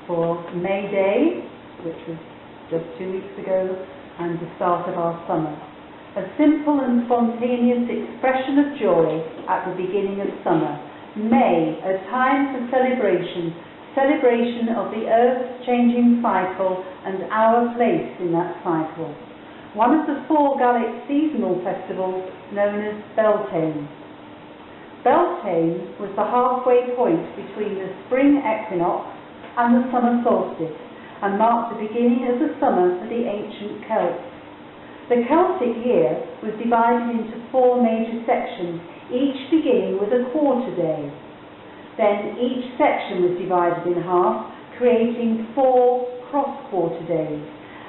for May Day, which was just 2 weeks ago, and the start of our summer. A simple and spontaneous expression of joy at the beginning of summer. May, a time for celebration of the Earth's changing cycle and our place in that cycle. One of the 4 Gallic seasonal festivals known as Beltane. Beltane was the halfway point between the spring equinox and the summer solstice, and marked the beginning of the summer for the ancient Celts. The Celtic year was divided into 4 major sections, each beginning with a quarter day. Then each section was divided in half, creating 4 cross-quarter days,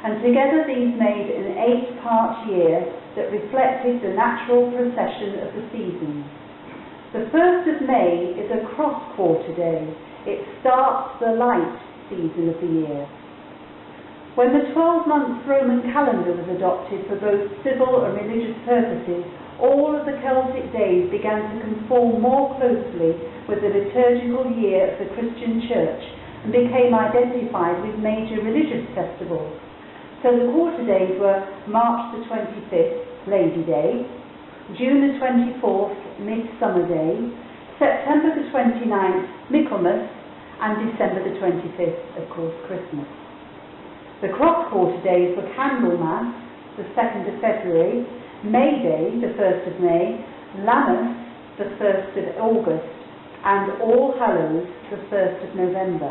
and together these made an 8-part year that reflected the natural procession of the seasons. The 1st of May is a cross-quarter day. It starts the light season of the year. When the 12-month Roman calendar was adopted for both civil and religious purposes, all of the Celtic days began to conform more closely with the liturgical year of the Christian Church and became identified with major religious festivals. So the quarter days were March the 25th, Lady Day, June the 24th, Midsummer Day, September the 29th, Michaelmas, and December the 25th, of course, Christmas. The cross-quarter days were Candlemas, the 2nd of February, May Day, the 1st of May, Lammas, the 1st of August, and All Hallows, the 1st of November.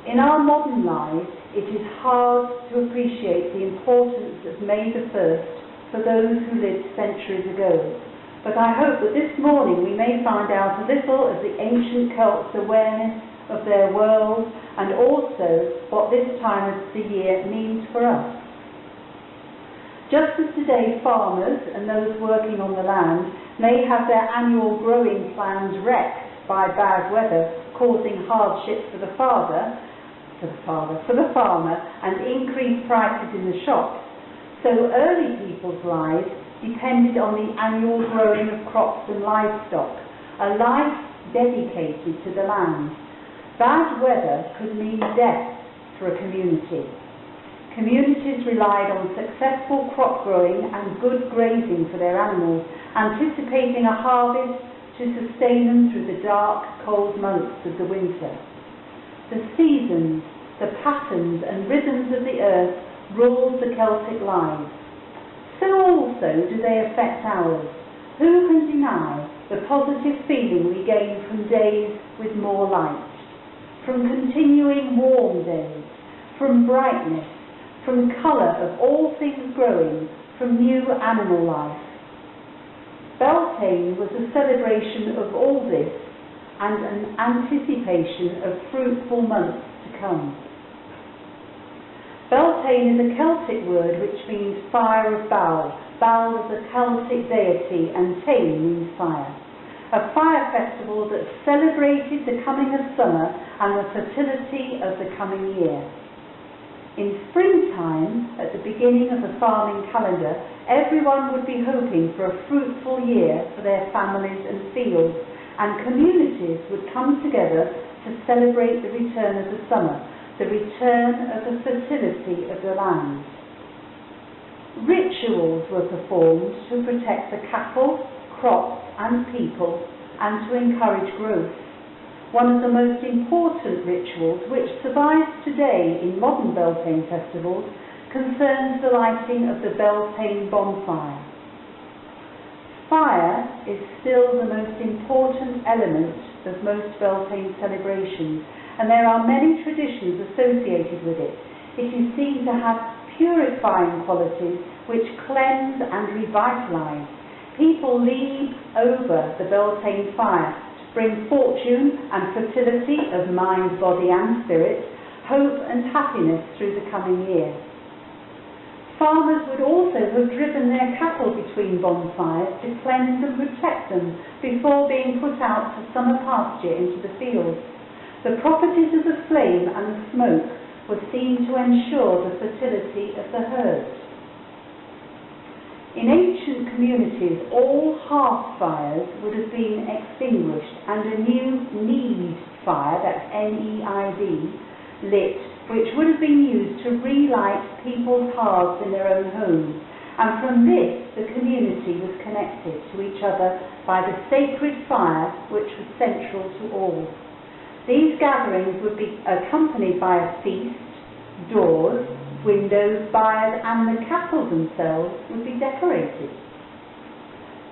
In our modern lives, it is hard to appreciate the importance of May the 1st for those who lived centuries ago. But I hope that this morning we may find out a little of the ancient Celts' awareness of their world and also what this time of the year means for us. Just as today farmers and those working on the land may have their annual growing plans wrecked by bad weather, causing hardship for the farmer, and increased prices in the shops, so early people's lives depended on the annual growing of crops and livestock, a life dedicated to the land. Bad weather could mean death for a community. Communities relied on successful crop growing and good grazing for their animals, anticipating a harvest to sustain them through the dark, cold months of the winter. The seasons, the patterns and rhythms of the earth ruled the Celtic lives. So also do they affect ours. Who can deny the positive feeling we gain from days with more light, from continuing warm days, from brightness, from colour of all things growing, from new animal life? Beltane was a celebration of all this and an anticipation of fruitful months to come. Beltane is a Celtic word which means fire of Baal. Baal was a Celtic deity and Tane means fire. A fire festival that celebrated the coming of summer and the fertility of the coming year. In springtime, at the beginning of the farming calendar, everyone would be hoping for a fruitful year for their families and fields, and communities would come together to celebrate the return of the summer, the return of the fertility of the land. Rituals were performed to protect the cattle, crops and people, and to encourage growth. One of the most important rituals which survives today in modern Beltane festivals concerns the lighting of the Beltane bonfire. Fire is still the most important element of most Beltane celebrations, and there are many traditions associated with it. It is seen to have purifying qualities which cleanse and revitalise. People leap over the Beltane fire to bring fortune and fertility of mind, body and spirit, hope and happiness through the coming year. Farmers would also have driven their cattle between bonfires to cleanse and protect them before being put out to summer pasture into the fields. The properties of the flame and the smoke were seen to ensure the fertility of the herd. In ancient communities, all hearth fires would have been extinguished and a new need fire, that's NEID, lit, which would have been used to relight people's hearths in their own homes. And from this, the community was connected to each other by the sacred fire, which was central to all. These gatherings would be accompanied by a feast, doors, windows, byres, and the castles themselves would be decorated.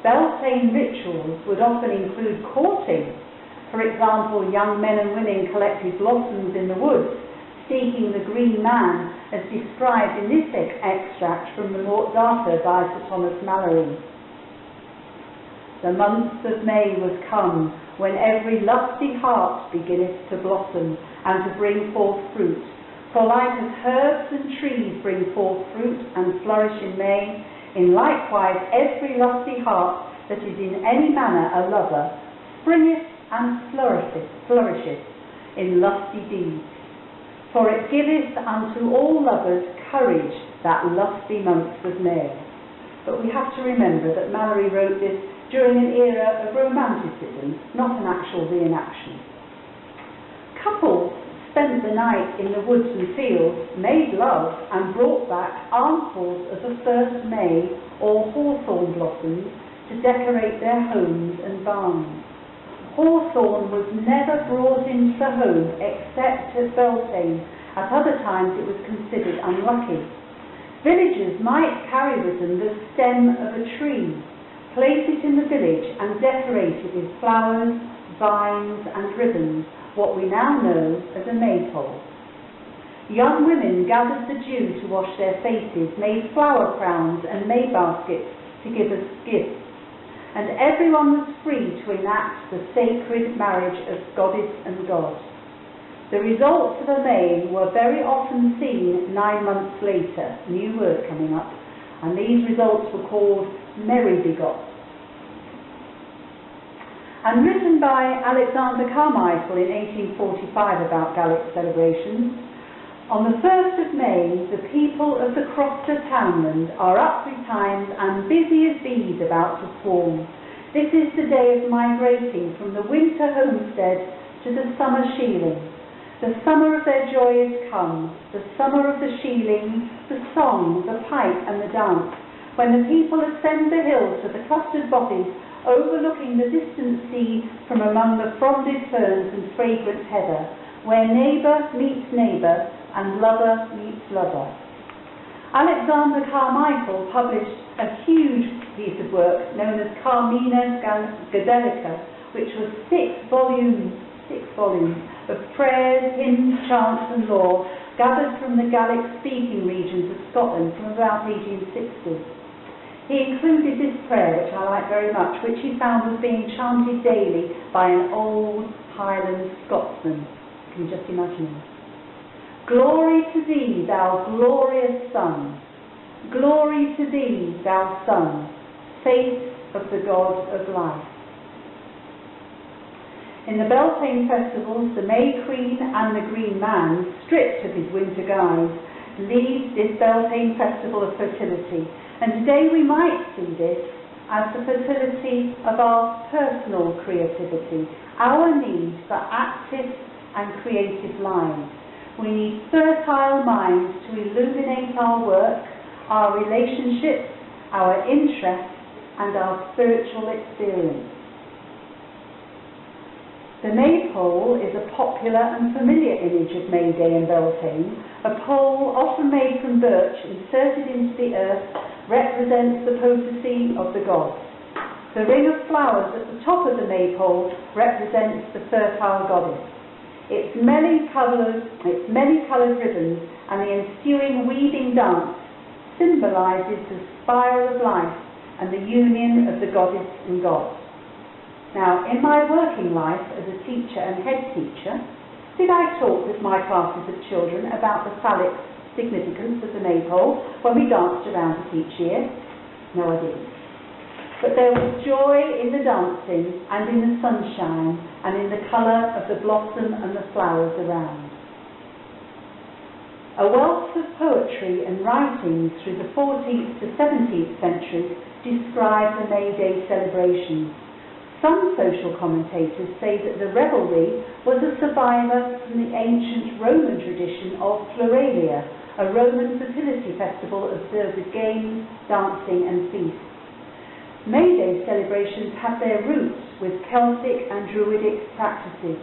Beltane rituals would often include courting. For example, young men and women collected blossoms in the woods, seeking the green man, as described in this extract from the Morte Darthur by Sir Thomas Malory. The month of May was come, when every lusty heart beginneth to blossom, and to bring forth fruit. For like as herbs and trees bring forth fruit and flourish in May, in likewise every lusty heart that is in any manner a lover springeth and flourisheth in lusty deeds. For it giveth unto all lovers courage that lusty month of May. But we have to remember that Malory wrote this during an era of romanticism, not an actual reenaction. Couples spent the night in the woods and fields, made love, and brought back armfuls of the first May or hawthorn blossoms to decorate their homes and barns. Hawthorn was never brought into the home except at Beltane. At other times it was considered unlucky. Villagers might carry with them the stem of a tree, place it in the village and decorate it with flowers, vines and ribbons, what we now know as a maypole. Young women gathered the dew to wash their faces, made flower crowns and May baskets to give as gifts, and everyone was free to enact the sacred marriage of goddess and god. The results of a May were very often seen 9 months later, new word coming up, and these results were called merry begots. And written by Alexander Carmichael in 1845 about Gallic celebrations, on the 1st of May, the people of the Croster townland are up betimes and busy as bees about to swarm. This is the day of migrating from the winter homestead to the summer shieling. The summer of their joy is come, the summer of the shieling, the song, the pipe and the dance, when the people ascend the hill to the clustered bothies, overlooking the distant sea from among the fronded ferns and fragrant heather, where neighbour meets neighbour and lover meets lover. Alexander Carmichael published a huge piece of work known as Carmina Gadelica, which was 6 volumes of prayers, hymns, chants and lore gathered from the Gaelic-speaking regions of Scotland from about 1860. He included this prayer, which I like very much, which he found was being chanted daily by an old Highland Scotsman. Can you just imagine him? Glory to thee, thou glorious sun. Glory to thee, thou sun, face of the God of life. In the Beltane festivals, the May Queen and the Green Man, stripped of his winter guise, lead this Beltane festival of fertility. And today we might see this as the fertility of our personal creativity, our need for active and creative lives. We need fertile minds to illuminate our work, our relationships, our interests, and our spiritual experience. The maypole is a popular and familiar image of May Day in Beltane. A pole, often made from birch, inserted into the earth, represents the potency of the gods. The ring of flowers at the top of the maypole represents the fertile goddess. Its many-coloured ribbons and the ensuing weaving dance symbolises the spiral of life and the union of the goddess and god. Now, in my working life as a teacher and head teacher, did I talk with my classes of children about the phallic significance of the maypole when we danced around it each year? No, I didn't. But there was joy in the dancing and in the sunshine and in the colour of the blossom and the flowers around. A wealth of poetry and writings through the 14th to 17th centuries describe the May Day celebrations. Some social commentators say that the revelry was a survivor from the ancient Roman tradition of Floralia, a Roman fertility festival observed with games, dancing and feasts. May Day celebrations have their roots with Celtic and Druidic practices.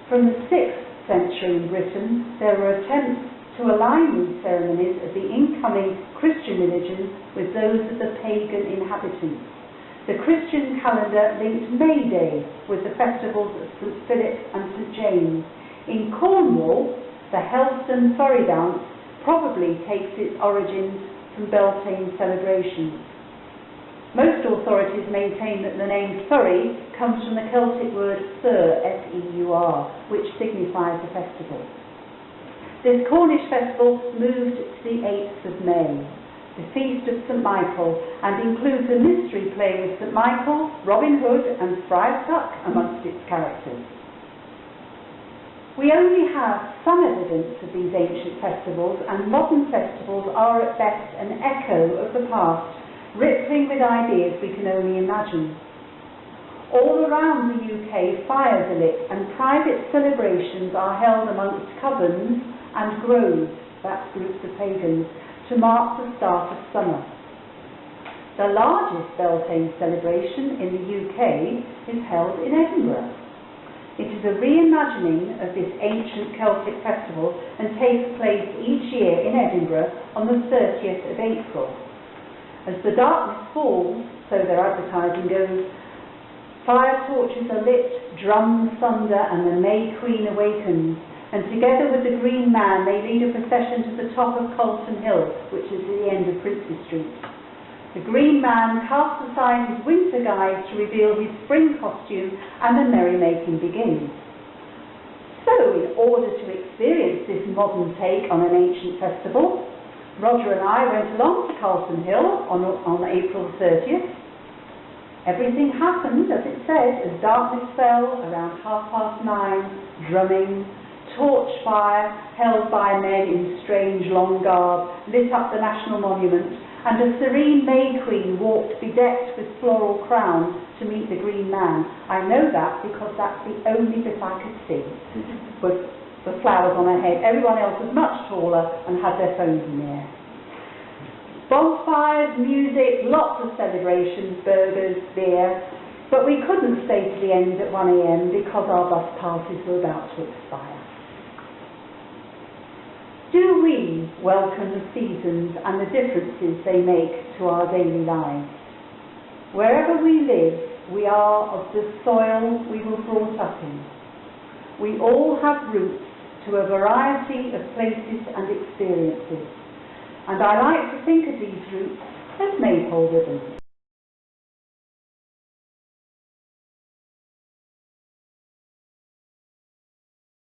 From the 6th century in Britain, there were attempts to align these ceremonies of the incoming Christian religion with those of the pagan inhabitants. The Christian calendar linked May Day with the festivals of St Philip and St James. In Cornwall, the Helston Surrey dance probably takes its origins from Beltane celebrations. Most authorities maintain that the name Surrey comes from the Celtic word Sur, S-E-U-R, which signifies a festival. This Cornish festival moved to the 8th of May, the feast of St Michael, and includes a mystery play with St Michael, Robin Hood and Friar Tuck amongst its characters. We only have some evidence of these ancient festivals, and modern festivals are at best an echo of the past, rippling with ideas we can only imagine. All around the UK, fires are lit and private celebrations are held amongst covens and groves, that's groups of pagans, to mark the start of summer. The largest Beltane celebration in the UK is held in Edinburgh. It is a reimagining of this ancient Celtic festival and takes place each year in Edinburgh on the 30th of April. As the darkness falls, so their advertising goes, fire torches are lit, drums thunder and the May Queen awakens, and together with the Green Man they lead a procession to the top of Colton Hill, which is at the end of Princes Street. The Green Man casts aside his winter guise to reveal his spring costume, and the merrymaking begins. So, in order to experience this modern take on an ancient festival, Roger and I went along to Colton Hill on April 30th. Everything happened, as it said, as darkness fell around 9:30, drumming, torch fire held by men in strange long garb lit up the National Monument, and a serene May Queen walked bedecked with floral crowns to meet the Green Man. I know that because that's the only bit I could see, was the flowers on her head. Everyone else was much taller and had their phones in the air. Bonfires, music, lots of celebrations, burgers, beer, but we couldn't stay to the end at 1 a.m. because our bus passes were about to expire. Do we welcome the seasons and the differences they make to our daily lives? Wherever we live, we are of the soil we were brought up in. We all have roots to a variety of places and experiences, and I like to think of these roots as maypole ribbons.